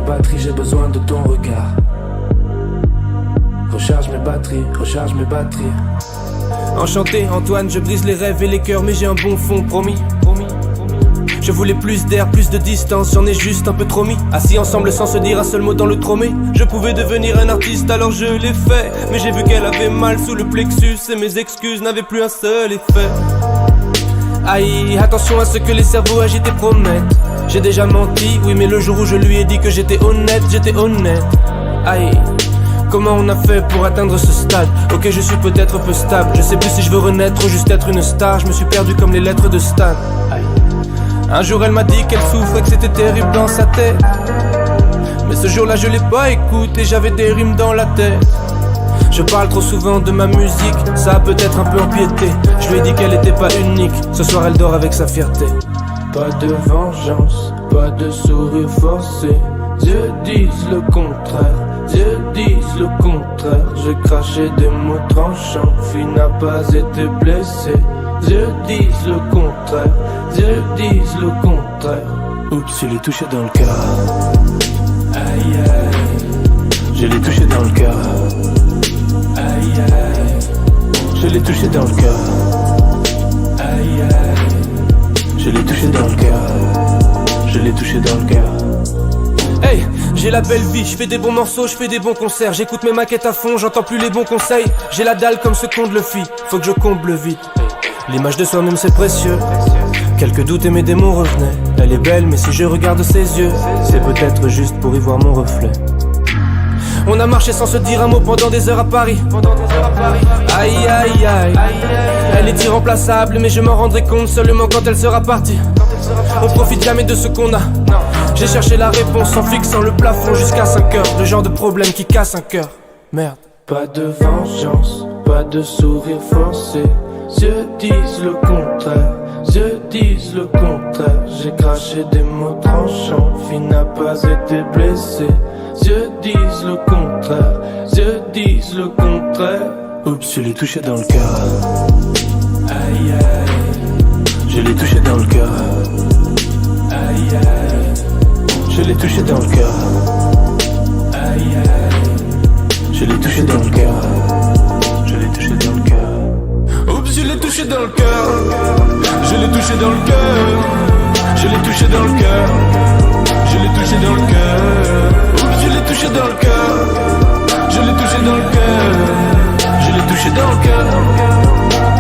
batteries, j'ai besoin de ton regard. Recharge mes batteries. Enchanté Antoine, je brise les rêves et les cœurs, mais j'ai un bon fond, promis. Je voulais plus d'air, plus de distance, j'en ai juste un peu trop mis. Assis ensemble sans se dire un seul mot dans le tromé. Je pouvais devenir un artiste alors je l'ai fait, mais j'ai vu qu'elle avait mal sous le plexus et mes excuses n'avaient plus un seul effet. Aïe, attention à ce que les cerveaux agités promettent. J'ai déjà menti, oui, mais le jour où je lui ai dit que j'étais honnête. Aïe, comment on a fait pour atteindre ce stade? Ok, je suis peut-être peu stable, je sais plus si je veux renaître ou juste être une star. Je me suis perdu comme les lettres de Stan. Aïe. Un jour elle m'a dit qu'elle souffrait, que c'était terrible dans sa tête. Mais ce jour-là je l'ai pas écouté, j'avais des rimes dans la tête. Je parle trop souvent de ma musique, ça a peut-être un peu empiété. Je lui ai dit qu'elle était pas unique, ce soir elle dort avec sa fierté. Pas de vengeance, pas de sourire forcé. Dieu dise le contraire, Dieu dise le contraire. J'ai craché des mots tranchants, fille n'a pas été blessée. Dieu dise le contraire, Dieu dise le contraire. Oups, je l'ai touché dans le cœur. Aïe aïe, Je l'ai touché dans le cœur. aïe aïe, Je l'ai touché dans le cœur. aïe aïe. Je l'ai touché dans le cœur. Je l'ai touché dans le cœur. Hey, j'ai la belle vie, je fais des bons morceaux, je fais des bons concerts. J'écoute mes maquettes à fond, j'entends plus les bons conseils. J'ai la dalle comme ce qu'on le fit, faut que je comble vite. L'image de soi-même c'est précieux. Quelques doutes et mes démons revenaient. Elle est belle mais si je regarde ses yeux, c'est peut-être juste pour y voir mon reflet. On a marché sans se dire un mot pendant des heures à Paris. Aïe aïe aïe, elle est irremplaçable mais je m'en rendrai compte seulement quand elle sera partie. On profite jamais de ce qu'on a. J'ai cherché la réponse en fixant le plafond jusqu'à 5 heures. Le genre de problème qui casse un cœur. Merde. Pas de vengeance, pas de sourire forcé. Dieu dise le contraire, Dieu dise le contraire. J'ai craché des mots tranchants, fille n'a pas été blessée. Dieu dise le contraire, Dieu dise le contraire. Oups, je l'ai touché dans le cœur. Aïe aïe, Je l'ai touché dans le cœur. aïe aïe, Je l'ai touché dans le cœur. aïe aïe. Je l'ai touché dans le cœur. Je l'ai touché dans le cœur. Oups, je l'ai touché dans le cœur. Je l'ai touché dans le cœur. Je l'ai touché dans le cœur. Je l'ai touché dans le cœur. Oups, je l'ai touché dans le cœur. Je l'ai touché dans le cœur. Je l'ai touché dans le cœur.